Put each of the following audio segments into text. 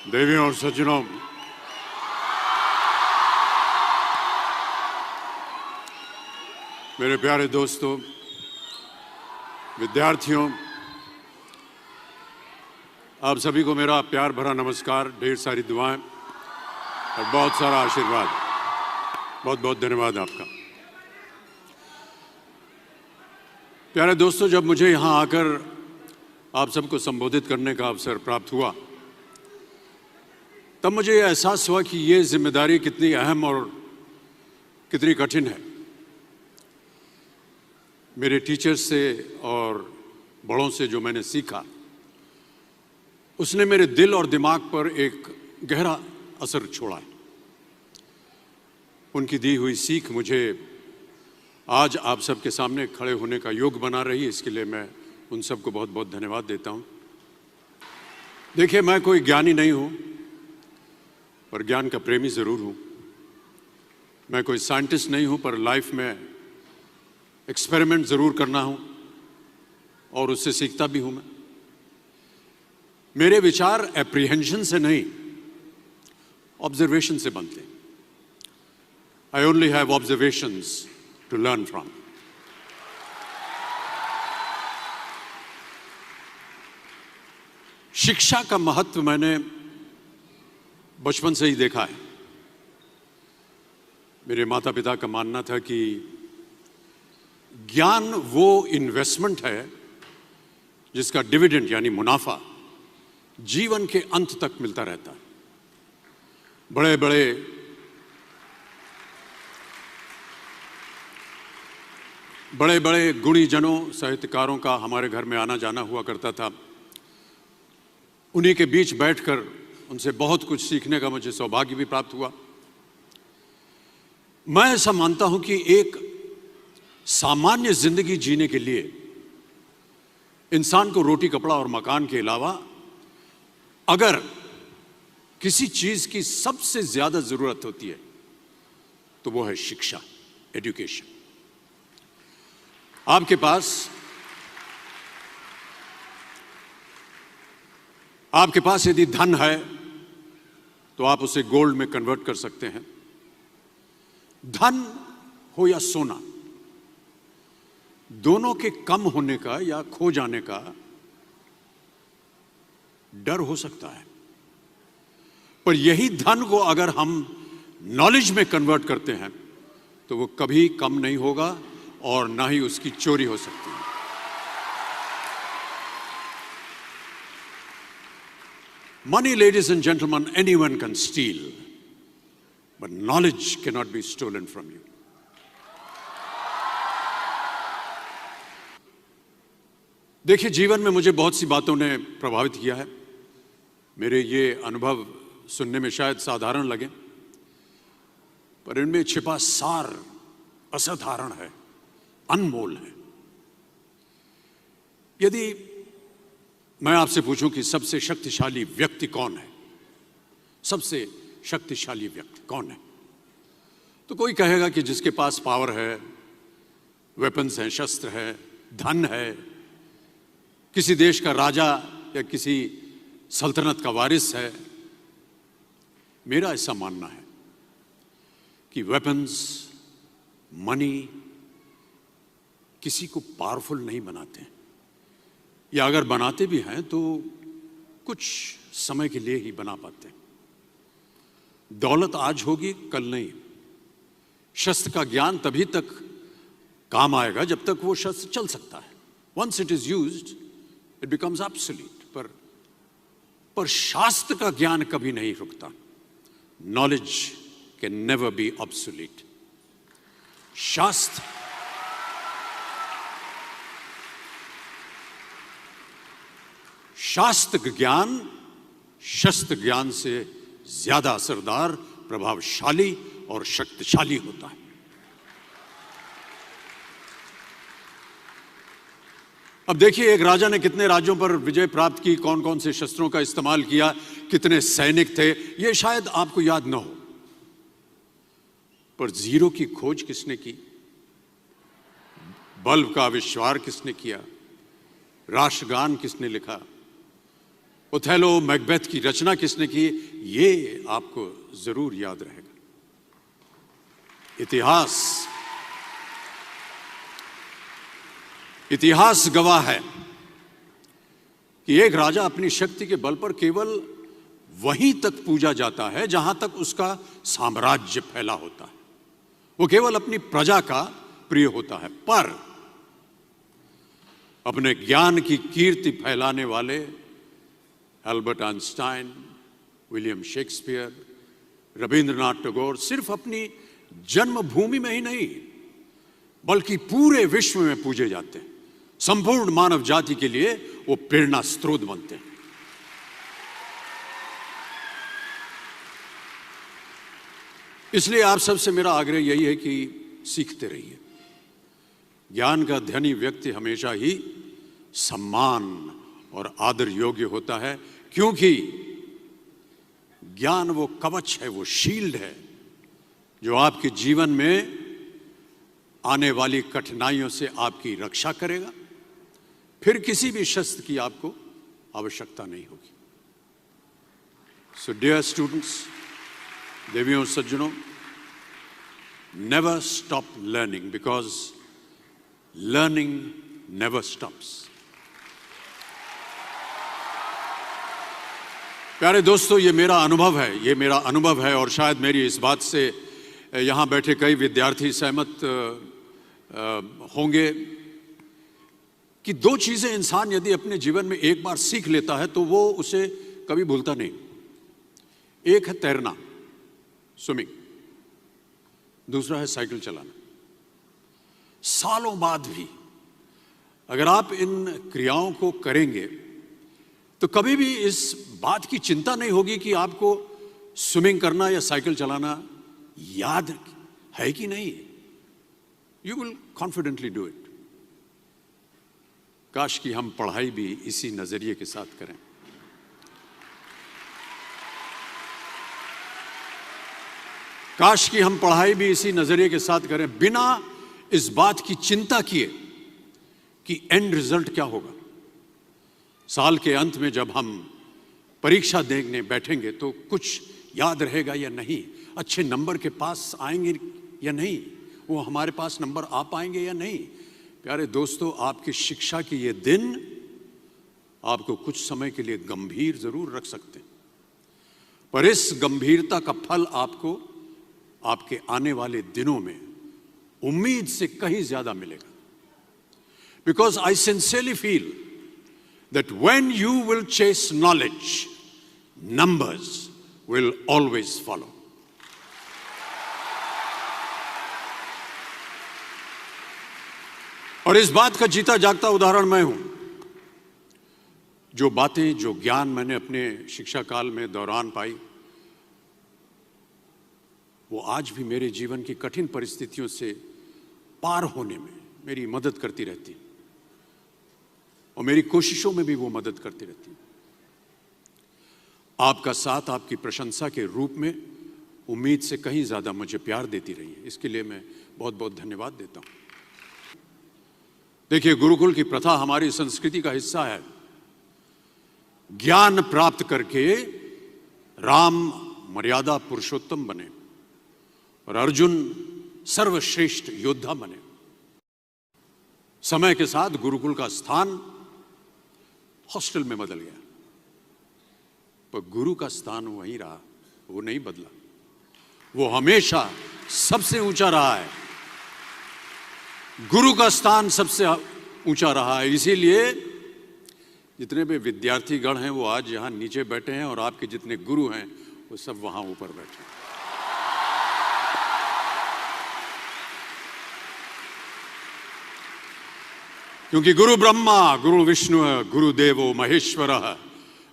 देवियों और सज्जनों, मेरे प्यारे दोस्तों, विद्यार्थियों, आप सभी को मेरा प्यार भरा नमस्कार, ढेर सारी दुआएं और बहुत सारा आशीर्वाद। बहुत बहुत धन्यवाद आपका। प्यारे दोस्तों, जब मुझे यहाँ आकर आप सबको संबोधित करने का अवसर प्राप्त हुआ, तब मुझे यह एहसास हुआ कि ये जिम्मेदारी कितनी अहम और कितनी कठिन है। मेरे टीचर्स से और बड़ों से जो मैंने सीखा, उसने मेरे दिल और दिमाग पर एक गहरा असर छोड़ा है। उनकी दी हुई सीख मुझे आज आप सबके सामने खड़े होने का योग बना रही है। इसके लिए मैं उन सबको बहुत बहुत धन्यवाद देता हूँ। देखिए, मैं कोई ज्ञानी नहीं हूँ, पर ज्ञान का प्रेमी ज़रूर हूँ। मैं कोई साइंटिस्ट नहीं हूँ, पर लाइफ में एक्सपेरिमेंट ज़रूर करना हूँ और उससे सीखता भी हूँ। मेरे विचार एप्रीहेंशन से नहीं, ऑब्जर्वेशन से बनते हैं। I only have observations to learn from. शिक्षा का महत्व मैंने बचपन से ही देखा है। मेरे माता पिता का मानना था कि ज्ञान वो इन्वेस्टमेंट है जिसका डिविडेंड यानी मुनाफा जीवन के अंत तक मिलता रहता है। बड़े बड़े गुणीजनों, साहित्यकारों का हमारे घर में आना जाना हुआ करता था। उन्हीं के बीच बैठकर उनसे बहुत कुछ सीखने का मुझे सौभाग्य भी प्राप्त हुआ। मैं ऐसा मानता हूं कि एक सामान्य जिंदगी जीने के लिए इंसान को रोटी, कपड़ा और मकान के अलावा अगर किसी चीज की सबसे ज्यादा जरूरत होती है तो वो है शिक्षा, एजुकेशन। आपके पास यदि धन है तो आप उसे गोल्ड में कन्वर्ट कर सकते हैं। धन हो या सोना, दोनों के कम होने का या खो जाने का डर हो सकता है, पर यही धन को अगर हम नॉलेज में कन्वर्ट करते हैं तो वो कभी कम नहीं होगा और ना ही उसकी चोरी हो सकती है। Money, ladies and gentlemen, anyone can steal, but knowledge cannot be stolen from you. देखिए, जीवन में मुझे बहुत सी बातों ने प्रभावित किया है। मेरे ये अनुभव सुनने में शायद साधारण लगे, पर इनमें छिपा सार असाधारण है, अनमोल है। यदि मैं आपसे पूछूं कि सबसे शक्तिशाली व्यक्ति कौन है, सबसे शक्तिशाली व्यक्ति कौन है, तो कोई कहेगा कि जिसके पास पावर है, वेपन्स हैं, शस्त्र है, धन है, किसी देश का राजा या किसी सल्तनत का वारिस है। मेरा ऐसा मानना है कि वेपन्स, मनी किसी को पावरफुल नहीं बनाते, या अगर बनाते भी हैं तो कुछ समय के लिए ही बना पाते हैं। दौलत आज होगी, कल नहीं। शस्त्र का ज्ञान तभी तक काम आएगा जब तक वो शस्त्र चल सकता है। Once it is used it becomes absolute. पर शास्त्र का ज्ञान कभी नहीं रुकता। Knowledge can never be obsolete. शास्त्र ज्ञान शस्त्र ज्ञान से ज्यादा असरदार, प्रभावशाली और शक्तिशाली होता है। अब देखिए, एक राजा ने कितने राज्यों पर विजय प्राप्त की, कौन कौन से शस्त्रों का इस्तेमाल किया, कितने सैनिक थे, यह शायद आपको याद न हो, पर जीरो की खोज किसने की, बल्ब का आविष्कार किसने किया, राष्ट्रगान किसने लिखा, ओथेलो, मैकबेथ की रचना किसने की, ये आपको जरूर याद रहेगा। इतिहास गवाह है कि एक राजा अपनी शक्ति के बल पर केवल वहीं तक पूजा जाता है जहां तक उसका साम्राज्य फैला होता है। वो केवल अपनी प्रजा का प्रिय होता है। पर अपने ज्ञान की कीर्ति फैलाने वाले Albert Einstein, William Shakespeare, Rabindranath Tagore सिर्फ अपनी जन्मभूमि में ही नहीं बल्कि पूरे विश्व में पूजे जाते हैं। संपूर्ण मानव जाति के लिए वो प्रेरणा स्रोत बनते हैं। इसलिए आप सबसे मेरा आग्रह यही है कि सीखते रहिए। ज्ञान का धनी व्यक्ति हमेशा ही सम्मान और आदर योग्य होता है, क्योंकि ज्ञान वो कवच है, वो शील्ड है जो आपके जीवन में आने वाली कठिनाइयों से आपकी रक्षा करेगा। फिर किसी भी शस्त्र की आपको आवश्यकता नहीं होगी। सो डियर स्टूडेंट्स, देवियों सज्जनों, never stop learning because learning never stops. प्यारे दोस्तों, ये मेरा अनुभव है और शायद मेरी इस बात से यहाँ बैठे कई विद्यार्थी सहमत होंगे कि दो चीजें इंसान यदि अपने जीवन में एक बार सीख लेता है तो वो उसे कभी भूलता नहीं। एक है तैरना, स्विमिंग, दूसरा है साइकिल चलाना। सालों बाद भी अगर आप इन क्रियाओं को करेंगे तो कभी भी इस बात की चिंता नहीं होगी कि आपको स्विमिंग करना या साइकिल चलाना याद है कि नहीं। You will confidently do it. काश कि हम पढ़ाई भी इसी नजरिए के साथ करें। काश कि हम पढ़ाई भी इसी नजरिए के साथ करें, बिना इस बात की चिंता किए कि एंड रिजल्ट क्या होगा। साल के अंत में जब हम परीक्षा देने बैठेंगे तो कुछ याद रहेगा या नहीं, अच्छे नंबर के पास आएंगे या नहीं, वो हमारे पास नंबर आ पाएंगे या नहीं। प्यारे दोस्तों, आपकी शिक्षा के ये दिन आपको कुछ समय के लिए गंभीर जरूर रख सकते हैं, पर इस गंभीरता का फल आपको आपके आने वाले दिनों में उम्मीद से कहीं ज्यादा मिलेगा। Because I sincerely feel that when you will chase knowledge, numbers will always follow. और इस बात का जीता जागता उदाहरण मैं हूं। जो बातें, जो ज्ञान मैंने अपने शिक्षा काल में दौरान पाई, वो आज भी मेरे जीवन की कठिन परिस्थितियों से पार होने में मेरी मदद करती रहती है और मेरी कोशिशों में भी वो मदद करती रहती है। आपका साथ आपकी प्रशंसा के रूप में उम्मीद से कहीं ज्यादा मुझे प्यार देती रही है, इसके लिए मैं बहुत बहुत धन्यवाद देता हूं। देखिए, गुरुकुल की प्रथा हमारी संस्कृति का हिस्सा है। ज्ञान प्राप्त करके राम मर्यादा पुरुषोत्तम बने और अर्जुन सर्वश्रेष्ठ योद्धा बने। समय के साथ गुरुकुल का स्थान हॉस्टल में बदल गया, पर गुरु का स्थान वहीं रहा, वो नहीं बदला। वो हमेशा सबसे ऊंचा रहा है। गुरु का स्थान सबसे ऊंचा रहा है। इसीलिए जितने भी विद्यार्थीगण हैं वो आज यहां नीचे बैठे हैं और आपके जितने गुरु हैं वो सब वहां ऊपर बैठे हैं। क्योंकि गुरु ब्रह्मा गुरु विष्णु गुरु देवो महेश्वर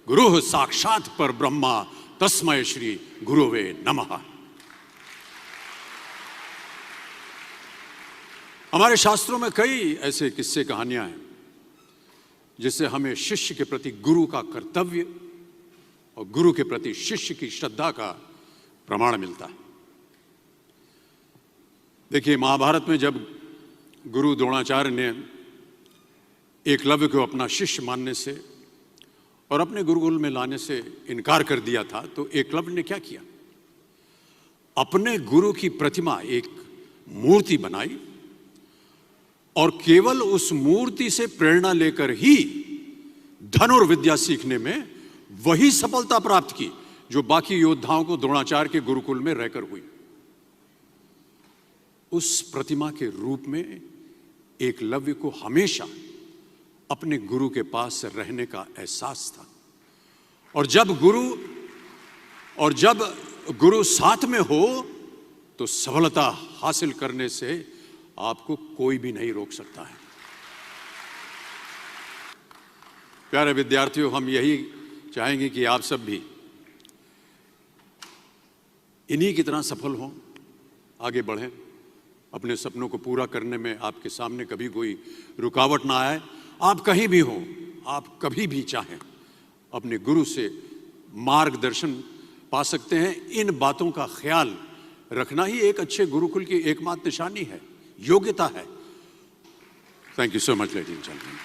गुरु साक्षात पर ब्रह्मा तस्मै श्री गुरुवे नमः। हमारे शास्त्रों में कई ऐसे किस्से कहानियां हैं जिससे हमें शिष्य के प्रति गुरु का कर्तव्य और गुरु के प्रति शिष्य की श्रद्धा का प्रमाण मिलता है। देखिए, महाभारत में जब गुरु द्रोणाचार्य ने एकलव्य को अपना शिष्य मानने से और अपने गुरुकुल में लाने से इनकार कर दिया था, तो एकलव्य ने क्या किया? अपने गुरु की प्रतिमा, एक मूर्ति बनाई और केवल उस मूर्ति से प्रेरणा लेकर ही धनुर्विद्या सीखने में वही सफलता प्राप्त की जो बाकी योद्धाओं को द्रोणाचार्य के गुरुकुल में रहकर हुई। उस प्रतिमा के रूप में एकलव्य को हमेशा अपने गुरु के पास रहने का एहसास था। और जब गुरु साथ में हो तो सफलता हासिल करने से आपको कोई भी नहीं रोक सकता है। प्यारे विद्यार्थियों, हम यही चाहेंगे कि आप सब भी इन्हीं की तरह सफल हों, आगे बढ़ें, अपने सपनों को पूरा करने में आपके सामने कभी कोई रुकावट ना आए। आप कहीं भी हों, आप कभी भी चाहें अपने गुरु से मार्गदर्शन पा सकते हैं। इन बातों का ख्याल रखना ही एक अच्छे गुरुकुल की एकमात्र निशानी है, योग्यता है। Thank you so much ladies and gentleman.